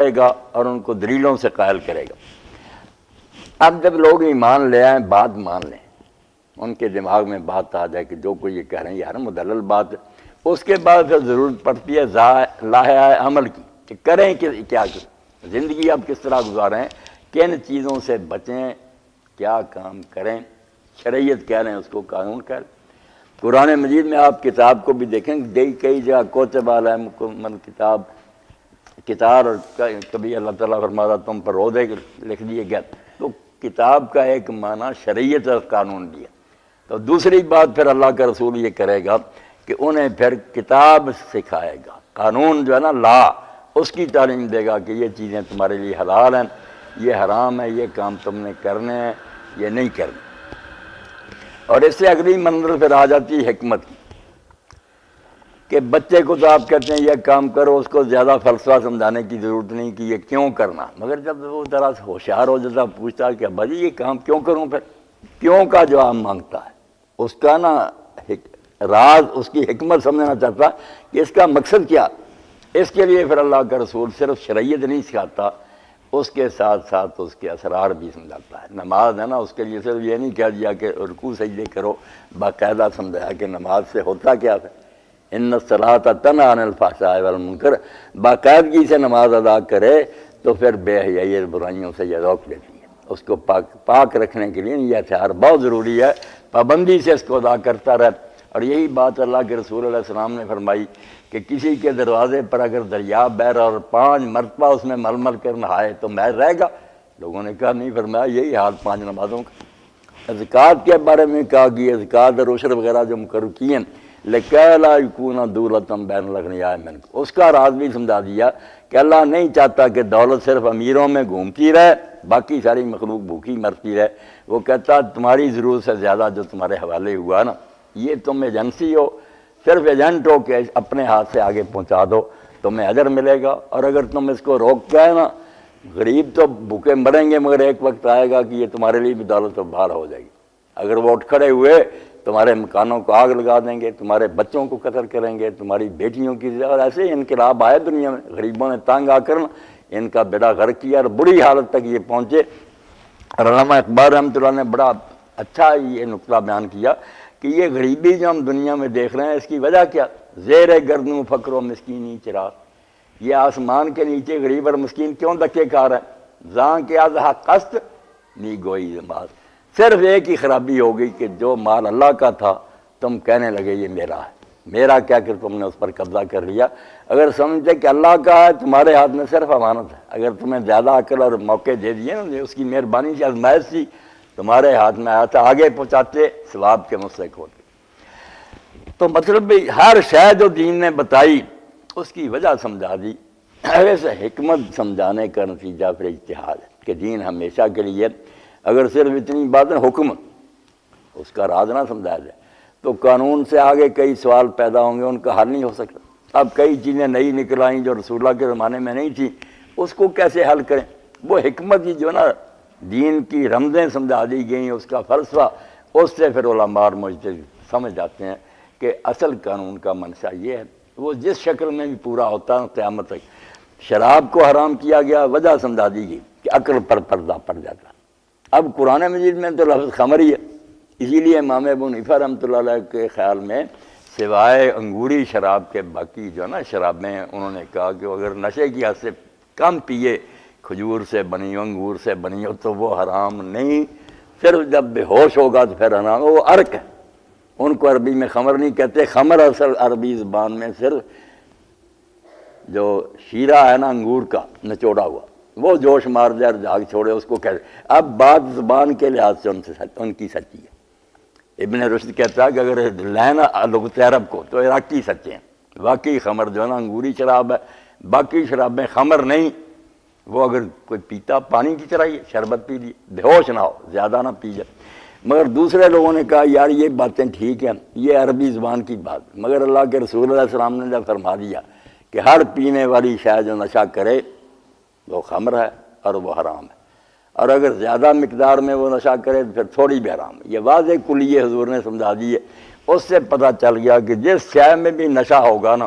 کرے گا اور ان کو دلیلوں سے قائل کرے گا۔ اب جب لوگ ایمان لے آئیں، بات مان لیں، ان کے دماغ میں بات آ جائے کہ جو کوئی یہ کہہ رہے ہیں یار مدلل بات ہے، اس کے بعد پھر ضرورت پڑتی ہے لاحہ عمل کی کہ کریں کہ کیا کریں، زندگی اب کس طرح گزاریں، کن چیزوں سے بچیں، کیا کام کریں۔ شریعت کہہ رہے ہیں اس کو قانون کہہ رہے ہیں۔ قرآن مجید میں آپ کتاب کو بھی دیکھیں گے، کئی جگہ کوتب علیکم کتاب کتاب، اور کبھی اللہ تعالیٰ فرماتا تم پر روزے لکھ دیے گئے، تو کتاب کا ایک معنی شریعت اور قانون بھی ہے۔ تو دوسری بات پھر اللہ کا رسول یہ کرے گا کہ انہیں پھر کتاب سکھائے گا، قانون جو ہے نا لا، اس کی تعلیم دے گا کہ یہ چیزیں تمہارے لیے حلال ہیں، یہ حرام ہے، یہ کام تم نے کرنے ہیں، یہ نہیں کرنے۔ اور اس سے اگلی منزل پھر آ جاتی ہے حکمت کی کہ بچے کو تو آپ کہتے ہیں یہ کام کرو، اس کو زیادہ فلسفہ سمجھانے کی ضرورت نہیں کہ یہ کیوں کرنا، مگر جب وہ ذرا سے ہوشیار ہو جاتا پوچھتا ہے کہ ابا جی یہ کام کیوں کروں، پھر کیوں کا جواب مانگتا ہے، اس کا نا راز، اس کی حکمت سمجھنا چاہتا کہ اس کا مقصد کیا۔ اس کے لیے پھر اللہ کا رسول صرف شریعت نہیں سکھاتا، اس کے ساتھ ساتھ اس کے اسرار بھی سمجھاتا ہے۔ نماز ہے نا، اس کے لیے صرف یہ نہیں کہہ دیا کہ رکوع سجدے کرو، باقاعدہ سمجھایا کہ نماز سے ہوتا کیا ہے، ان الصلاۃ تنہی عن الفحشاء والمنکر، باقاعدگی سے نماز ادا کرے تو پھر بے حیائی اور برائیوں سے یہ روک لیتی ہے۔ اس کو پاک رکھنے کے لیے یہ ہتھیار بہت ضروری ہے، پابندی سے اس کو ادا کرتا رہے۔ اور یہی بات اللہ کے رسول علیہ السلام نے فرمائی کہ کسی کے دروازے پر اگر دریا بہہ رہا اور 5 مرتبہ اس میں مل مل کر نہائے تو محض رہے گا؟ لوگوں نے کہا نہیں، فرمایا یہی حال 5 نمازوں کا۔ زکوٰۃ کے بارے میں کہا کہ زکوٰۃ اور عشر وغیرہ جو مقرر کیے ہیں، لِكَيْ لَا يَكُونَ دُولَةً بَيْنَ الْأَغْنِيَاءِ مِنكُمْ، اس کا راز بھی سمجھا دیا کہ اللہ نہیں چاہتا کہ دولت صرف امیروں میں گھومتی رہے، باقی ساری مخلوق بھوکی مرتی رہے۔ وہ کہتا تمہاری ضرورت سے زیادہ جو تمہارے حوالے ہوا نا، یہ تم ایجنسی ہو، صرف ایجنٹ ہو کہ اپنے ہاتھ سے آگے پہنچا دو، تمہیں اجر ملے گا۔ اور اگر تم اس کو روک گئے نا، غریب تو بھوکے مریں گے، مگر ایک وقت آئے گا کہ یہ تمہارے لیے بھی دولت و بھار ہو جائے گی۔ اگر وہ اٹھ کھڑے ہوئے تمہارے مکانوں کو آگ لگا دیں گے، تمہارے بچوں کو قتل کریں گے، تمہاری بیٹیوں کی، اور ایسے ہی انقلاب آئے دنیا میں، غریبوں نے تانگ آ کر ان کا بیڑا غرق کیا اور بری حالت تک یہ پہنچے۔ اور علامہ اقبال رحمۃ اللہ نے بڑا اچھا یہ نقطہ بیان کیا کہ یہ غریبی جو ہم دنیا میں دیکھ رہے ہیں، اس کی وجہ کیا؟ زیر گردوں فقر و مسکینی چراغ، یہ آسمان کے نیچے غریب اور مسکین کیوں دھکے کھا رہے ہیں؟ زاں کے ازہ قصد نی گوئی نماز، صرف ایک ہی خرابی ہو گئی کہ جو مال اللہ کا تھا تم کہنے لگے یہ میرا ہے، میرا کیا کہ تم نے اس پر قبضہ کر لیا۔ اگر سمجھتے کہ اللہ کا ہے، تمہارے ہاتھ میں صرف امانت ہے، اگر تمہیں زیادہ عقل اور موقع دے دیے نا، اس کی مہربانی سے آزمائش سی تمہارے ہاتھ میں آیا تھا، آگے پہنچاتے ثواب کے مستحق ہوتے۔ تو مطلب بھی ہر شے جو دین نے بتائی اس کی وجہ سمجھا دی۔ ایسے حکمت سمجھانے کا نتیجہ پھر اجتہاد ہے کہ دین ہمیشہ کے لیے، اگر صرف اتنی بات ہے حکم، اس کا راز نہ سمجھایا جائے تو قانون سے آگے کئی سوال پیدا ہوں گے، ان کا حل نہیں ہو سکتا۔ اب کئی چیزیں نئی نکل آئیں جو رسول اللہ کے زمانے میں نہیں تھیں، اس کو کیسے حل کریں؟ وہ حکمت ہی جو نا دین کی رمزیں سمجھا دی گئیں، اس کا فلسفہ، اس سے پھر علماء اور مجتہد سمجھ جاتے ہیں کہ اصل قانون کا منشا یہ ہے۔ وہ جس شکل میں بھی پورا ہوتا ہے قیامت تک۔ شراب کو حرام کیا گیا، وجہ سمجھا دی گئی کہ عقل پر پردہ پڑ جاتا۔ اب قرآن مجید میں تو لفظ خمر ہی ہے، اسی لیے امام ابو حنیفہ رحمۃ اللہ علیہ کے خیال میں سوائے انگوری شراب کے باقی جو ہے نا شرابیں، انہوں نے کہا کہ اگر نشے کی حد سے کم پیے، کھجور سے بنی ہو، انگور سے بنی ہو، تو وہ حرام نہیں، صرف جب بے ہوش ہوگا تو پھر حرام۔ وہ عرق ہے، ان کو عربی میں خمر نہیں کہتے، خمر اصل عربی زبان میں صرف جو شیرہ ہے نا انگور کا نچوڑا ہوا، وہ جوش مار دے اور جھاگ چھوڑے، اس کو کہتے۔ اب بات زبان کے لحاظ سے ان کی سچی ہے۔ ابن رشد کہتا ہے کہ اگر لینا لغت عرب کو تو عراقی سچے ہیں، واقعی خمر جو ہے نا انگوری شراب ہے، باقی شرابیں خمر نہیں۔ وہ اگر کوئی پیتا پانی کی طرح ہی شربت پی لی، بے ہوش نہ ہو، زیادہ نہ پی جائے۔ مگر دوسرے لوگوں نے کہا یار یہ باتیں ٹھیک ہیں، یہ عربی زبان کی بات، مگر اللہ کے رسول علیہ السلام نے جب فرما دیا کہ ہر پینے والی شے جو نشہ کرے وہ خمر ہے اور وہ حرام ہے، اور اگر زیادہ مقدار میں وہ نشہ کرے تو پھر تھوڑی بھی حرام ہے۔ یہ واضح کلیہ حضور نے سمجھا دی ہے۔ اس سے پتہ چل گیا کہ جس شے میں بھی نشہ ہوگا نا،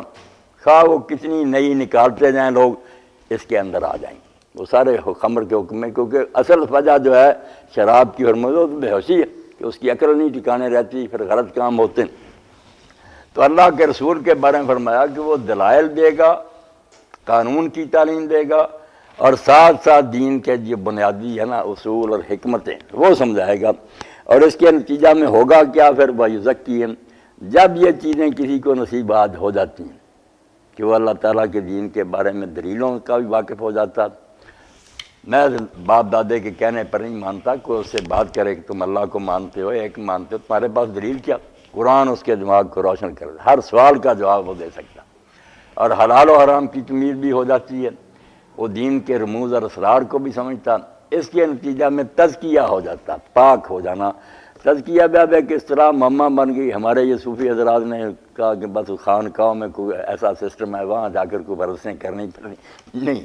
خواہ وہ کتنی نئی نکالتے جائیں لوگ، اس کے اندر آ جائیں گے، وہ سارے خمر کے حکم میں، کیونکہ اصل وجہ جو ہے شراب کی حرمت وہ بے ہوشی ہے کہ اس کی عقل نہیں ٹھکانے رہتی، پھر غلط کام ہوتے ہیں۔ تو اللہ کے رسول کے بارے میں فرمایا کہ وہ دلائل دے گا، قانون کی تعلیم دے گا، اور ساتھ ساتھ دین کے جو بنیادی ہے نا اصول اور حکمتیں وہ سمجھائے گا۔ اور اس کے نتیجہ میں ہوگا کیا؟ پھر وَيُزَكِّيهِمْ، جب یہ چیزیں کسی کو نصیبات ہو جاتی ہیں کہ وہ اللہ تعالیٰ کے دین کے بارے میں دلیلوں کا بھی واقف ہو جاتا۔ میں باپ دادے کے کہنے پر نہیں مانتا، کوئی اس سے بات کرے کہ تم اللہ کو مانتے ہو، ایک مانتے ہو، تمہارے پاس دلیل کیا؟ قرآن اس کے دماغ کو روشن کر دے، ہر سوال کا جواب وہ دے سکتا، اور حلال و حرام کی تمیز بھی ہو جاتی ہے، وہ دین کے رموز اور اسرار کو بھی سمجھتا۔ اس کے نتیجہ میں تزکیہ ہو جاتا، پاک ہو جانا۔ تزکیہ بے کہ اس طرح مما بن گئی، ہمارے یہ صوفی حضرات نے کہا کہ بس خانقاہوں میں کوئی ایسا سسٹم ہے، وہاں جا کر کوئی ورزشیں کرنی پڑنی نہیں،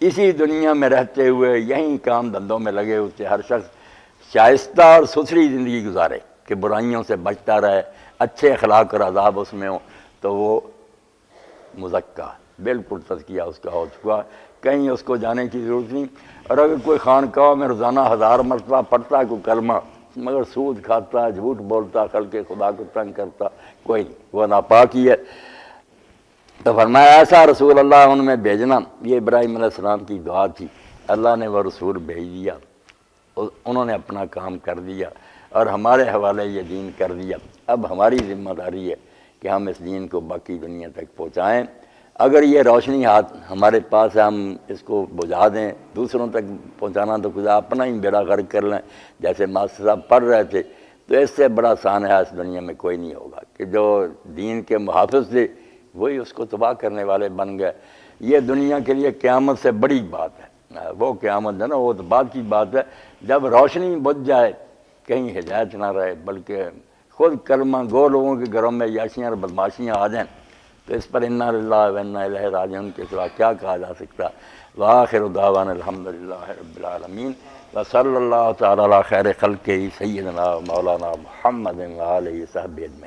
اسی دنیا میں رہتے ہوئے یہیں کام دھندوں میں لگے ہوتے ہر شخص شائستہ اور ستھری زندگی گزارے کہ برائیوں سے بچتا رہے، اچھے اخلاق اور آداب اس میں ہوں، تو وہ مزکہ بالکل تزکیہ اس کا ہو چکا، کہیں اس کو جانے کی ضرورت نہیں۔ اور اگر کوئی خانقاہ میں روزانہ 1000 مرتبہ پڑھتا ہے کوئی کلمہ، مگر سود کھاتا، جھوٹ بولتا، خلق خدا کو تنگ کرتا، کوئی نہیں، وہ ناپاک ہی ہے۔ تو فرمایا ایسا رسول اللہ ان میں بھیجنا، یہ ابراہیم علیہ السلام کی دعا تھی، اللہ نے وہ رسول بھیج دیا، انہوں نے اپنا کام کر دیا اور ہمارے حوالے یہ دین کر دیا۔ اب ہماری ذمہ داری ہے کہ ہم اس دین کو باقی دنیا تک پہنچائیں۔ اگر یہ روشنی ہاتھ ہمارے پاس ہے، ہم اس کو بجھا دیں، دوسروں تک پہنچانا تو خدا اپنا ہی بیڑا غرق کر لیں، جیسے ماسٹر صاحب پڑھ رہے تھے، تو اس سے بڑا سانحہ اس دنیا میں کوئی نہیں ہوگا کہ جو دین کے محافظ تھے وہی اس کو تباہ کرنے والے بن گئے۔ یہ دنیا کے لیے قیامت سے بڑی بات ہے، وہ قیامت ہے نا، وہ تو بعد کی بات ہے، جب روشنی بجھ جائے، کہیں ہدایت نہ رہے، بلکہ خود کلمہ گو لوگوں کے گھروں میں یاشیاں اور بدماشیاں آ جائیں، تو اس پر انا للہ و انا الیہ راجعون کے سوا کیا کہا جا سکتا۔ وآخر دعوانا الحمدللہ رب العالمین، وصلی اللہ تعالی علی خیر خلقہ سیدنا مولانا محمد وآلہ وصحبہ اجمعین۔